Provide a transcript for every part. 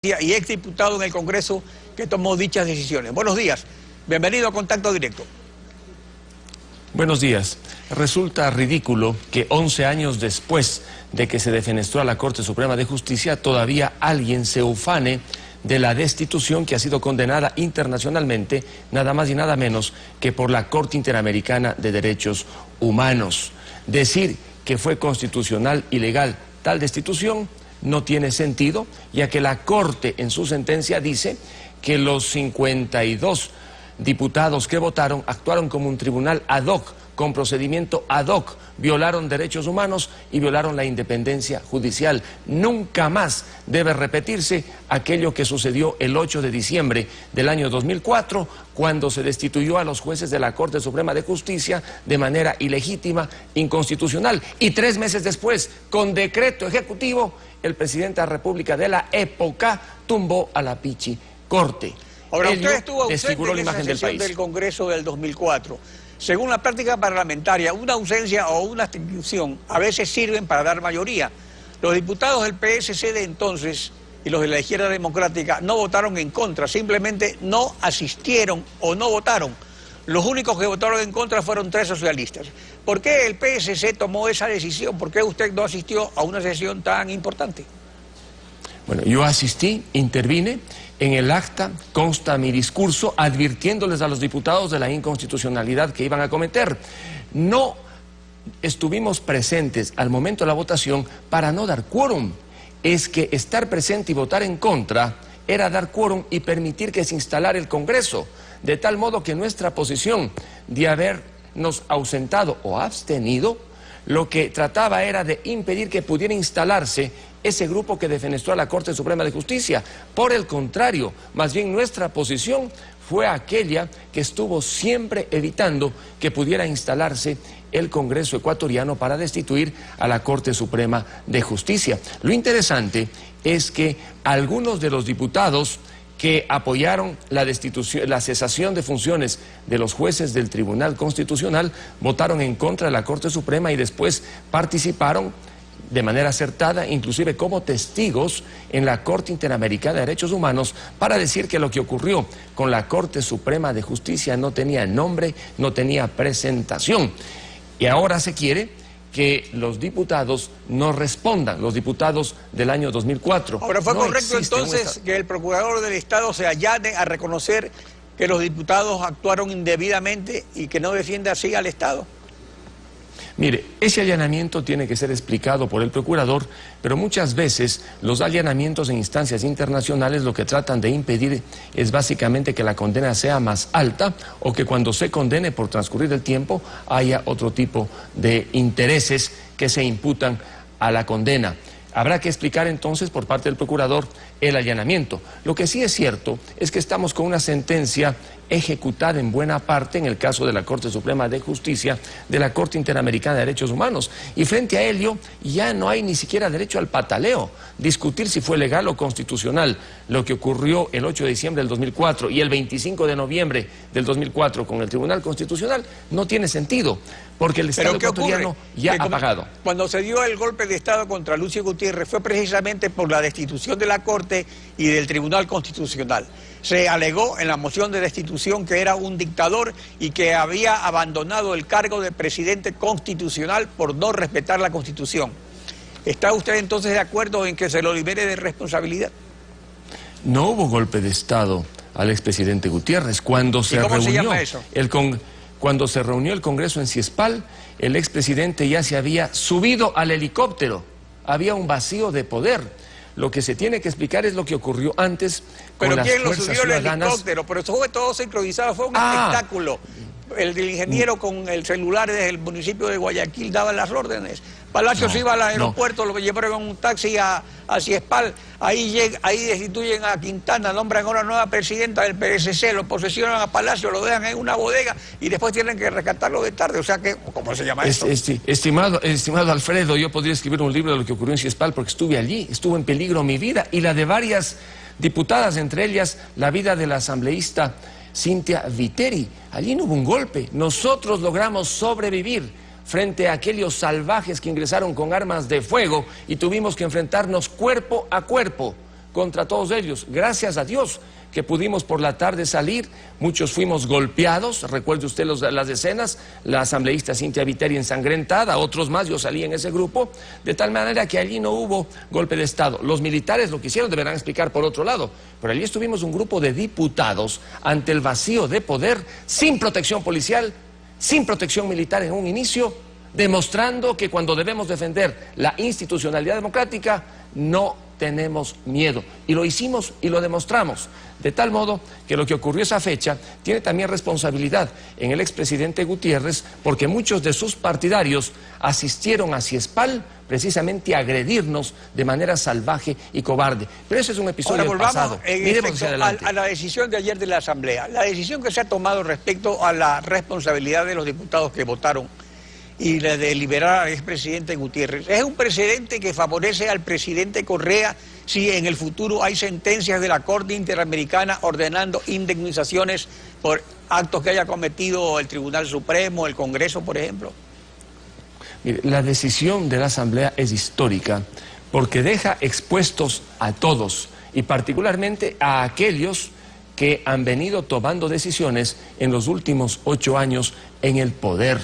y exdiputado en el Congreso que tomó dichas decisiones. Buenos días, bienvenido a Contacto Directo. Buenos días. Resulta ridículo que 11 años después de que se defenestró a la Corte Suprema de Justicia, todavía alguien se ufane de la destitución que ha sido condenada internacionalmente, nada más y nada menos que por la Corte Interamericana de Derechos Humanos. Decir que fue constitucional y legal tal destitución no tiene sentido, ya que la Corte en su sentencia dice que los 52 diputados que votaron actuaron como un tribunal ad hoc, con procedimiento ad hoc, violaron derechos humanos y violaron la independencia judicial. Nunca más debe repetirse aquello que sucedió el 8 de diciembre del año 2004, cuando se destituyó a los jueces de la Corte Suprema de Justicia de manera ilegítima, inconstitucional. Y 3 meses después, con decreto ejecutivo, el presidente de la República de la época tumbó a la Pichi Corte. Ahora, usted estuvo ausente en esa sesión del Congreso del 2004. Según la práctica parlamentaria, una ausencia o una abstención a veces sirven para dar mayoría. Los diputados del PSC de entonces y los de la izquierda democrática no votaron en contra, simplemente no asistieron o no votaron. Los únicos que votaron en contra fueron 3 socialistas. ¿Por qué el PSC tomó esa decisión? ¿Por qué usted no asistió a una sesión tan importante? Bueno, yo asistí, intervine. En el acta consta mi discurso advirtiéndoles a los diputados de la inconstitucionalidad que iban a cometer. No estuvimos presentes al momento de la votación para no dar quórum. Es que estar presente y votar en contra era dar quórum y permitir que se instalara el Congreso, de tal modo que nuestra posición de habernos ausentado o abstenido, lo que trataba era de impedir que pudiera instalarse ese grupo que defenestró a la Corte Suprema de Justicia. Por el contrario, más bien nuestra posición fue aquella que estuvo siempre evitando que pudiera instalarse el Congreso ecuatoriano para destituir a la Corte Suprema de Justicia. Lo interesante es que algunos de los diputados que apoyaron la destitución, la cesación de funciones de los jueces del Tribunal Constitucional, votaron en contra de la Corte Suprema y después participaron de manera acertada, inclusive como testigos en la Corte Interamericana de Derechos Humanos, para decir que lo que ocurrió con la Corte Suprema de Justicia no tenía nombre, no tenía presentación. Y ahora se quiere que los diputados no respondan, los diputados del año 2004. Ahora, ¿fue correcto entonces que el procurador del Estado se allane a reconocer que los diputados actuaron indebidamente y que no defiende así al Estado? Mire, ese allanamiento tiene que ser explicado por el procurador, pero muchas veces los allanamientos en instancias internacionales lo que tratan de impedir es básicamente que la condena sea más alta o que cuando se condene por transcurrir el tiempo haya otro tipo de intereses que se imputan a la condena. Habrá que explicar entonces por parte del procurador el allanamiento. Lo que sí es cierto es que estamos con una sentencia ejecutada en buena parte en el caso de la Corte Suprema de Justicia, de la Corte Interamericana de Derechos Humanos. Y frente a ello ya no hay ni siquiera derecho al pataleo, discutir si fue legal o constitucional lo que ocurrió el 8 de diciembre del 2004 y el 25 de noviembre del 2004 con el Tribunal Constitucional no tiene sentido, porque el Estado ecuatoriano ya ha pagado. Cuando se dio el golpe de Estado contra Lucio Gutiérrez fue precisamente por la destitución de la Corte y del Tribunal Constitucional. Se alegó en la moción de destitución que era un dictador y que había abandonado el cargo de presidente constitucional por no respetar la Constitución. ¿Está usted entonces de acuerdo en que se lo libere de responsabilidad? No hubo golpe de Estado al expresidente Gutiérrez. Cuando se reunió cuando se reunió el Congreso en Ciespal, el expresidente ya se había subido al helicóptero. Había un vacío de poder. Lo que se tiene que explicar es lo que ocurrió antes con las fuerzas ciudadanas. ¿Pero quién lo subió al helicóptero? Pero eso fue todo sincronizado, fue un espectáculo. El ingeniero con el celular desde el municipio de Guayaquil daba las órdenes. Palacios iba al aeropuerto, lo llevaron en un taxi a Ciespal, ahí destituyen a Quintana, nombran a una nueva presidenta del PSC, lo posesionan a Palacio, lo dejan en una bodega y después tienen que rescatarlo de tarde. O sea que, ¿cómo se llama eso? Estimado Alfredo, yo podría escribir un libro de lo que ocurrió en Ciespal porque estuve allí, estuvo en peligro mi vida y la de varias diputadas, entre ellas la vida de la asambleísta Cintia Viteri. Allí no hubo un golpe, nosotros logramos sobrevivir frente a aquellos salvajes que ingresaron con armas de fuego y tuvimos que enfrentarnos cuerpo a cuerpo contra todos ellos. Gracias a Dios que pudimos por la tarde salir, muchos fuimos golpeados, recuerde usted las escenas, la asambleísta Cintia Viteri ensangrentada, otros más, yo salí en ese grupo, de tal manera que allí no hubo golpe de Estado. Los militares lo que hicieron deberán explicar por otro lado, pero allí estuvimos un grupo de diputados ante el vacío de poder, sin protección policial, sin protección militar en un inicio, demostrando que cuando debemos defender la institucionalidad democrática, no tenemos miedo. Y lo hicimos y lo demostramos. De tal modo que lo que ocurrió esa fecha tiene también responsabilidad en el expresidente Gutiérrez, porque muchos de sus partidarios asistieron a Ciespal precisamente a agredirnos de manera salvaje y cobarde. Pero ese es un episodio del pasado. Miremos hacia adelante. A la decisión de ayer de la Asamblea, la decisión que se ha tomado respecto a la responsabilidad de los diputados que votaron y la de liberar al expresidente Gutiérrez. Es un precedente que favorece al presidente Correa si en el futuro hay sentencias de la Corte Interamericana ordenando indemnizaciones por actos que haya cometido el Tribunal Supremo, el Congreso, por ejemplo. Mire, la decisión de la Asamblea es histórica porque deja expuestos a todos y particularmente a aquellos que han venido tomando decisiones en los últimos 8 años en el poder.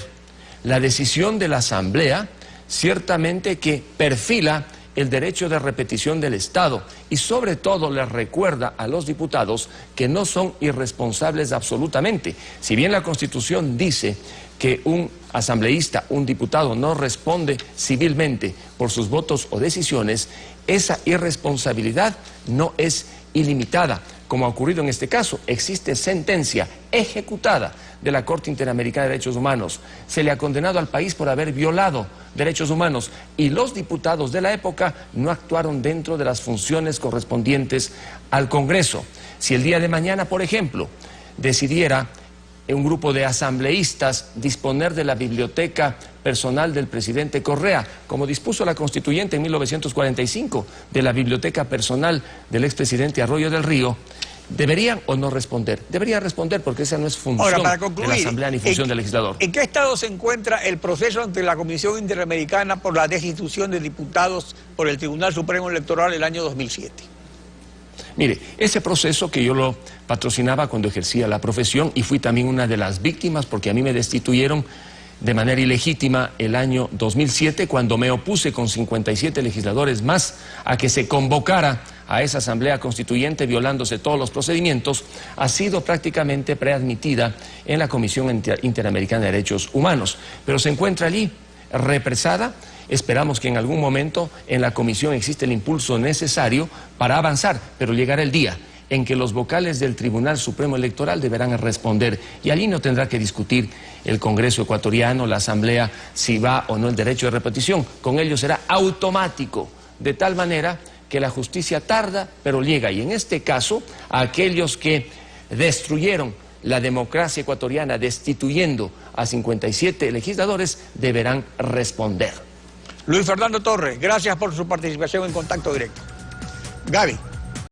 La decisión de la Asamblea ciertamente que perfila el derecho de repetición del Estado y sobre todo les recuerda a los diputados que no son irresponsables absolutamente. Si bien la Constitución dice que un asambleísta, un diputado no responde civilmente por sus votos o decisiones, esa irresponsabilidad no es ilimitada. Como ha ocurrido en este caso, existe sentencia ejecutada de la Corte Interamericana de Derechos Humanos. Se le ha condenado al país por haber violado derechos humanos y los diputados de la época no actuaron dentro de las funciones correspondientes al Congreso. Si el día de mañana, por ejemplo, decidiera un grupo de asambleístas disponer de la biblioteca personal del presidente Correa, como dispuso la Constituyente en 1945, de la biblioteca personal del expresidente Arroyo del Río, ¿deberían o no responder? Deberían responder porque esa no es función de la Asamblea ni función del legislador. ¿En qué estado se encuentra el proceso ante la Comisión Interamericana por la destitución de diputados por el Tribunal Supremo Electoral el año 2007? Mire, ese proceso que yo lo patrocinaba cuando ejercía la profesión y fui también una de las víctimas porque a mí me destituyeron de manera ilegítima el año 2007 cuando me opuse con 57 legisladores más a que se convocara a esa asamblea constituyente violándose todos los procedimientos, ha sido prácticamente preadmitida en la Comisión Interamericana de Derechos Humanos, pero se encuentra allí represada. Esperamos que en algún momento en la comisión existe el impulso necesario para avanzar, pero llegará el día en que los vocales del Tribunal Supremo Electoral deberán responder y allí no tendrá que discutir el Congreso ecuatoriano, la Asamblea, si va o no el derecho de repetición. Con ello será automático, de tal manera que la justicia tarda, pero llega. Y en este caso, a aquellos que destruyeron la democracia ecuatoriana destituyendo a 57 legisladores deberán responder. Luis Fernando Torres, gracias por su participación en Contacto Directo. Gaby.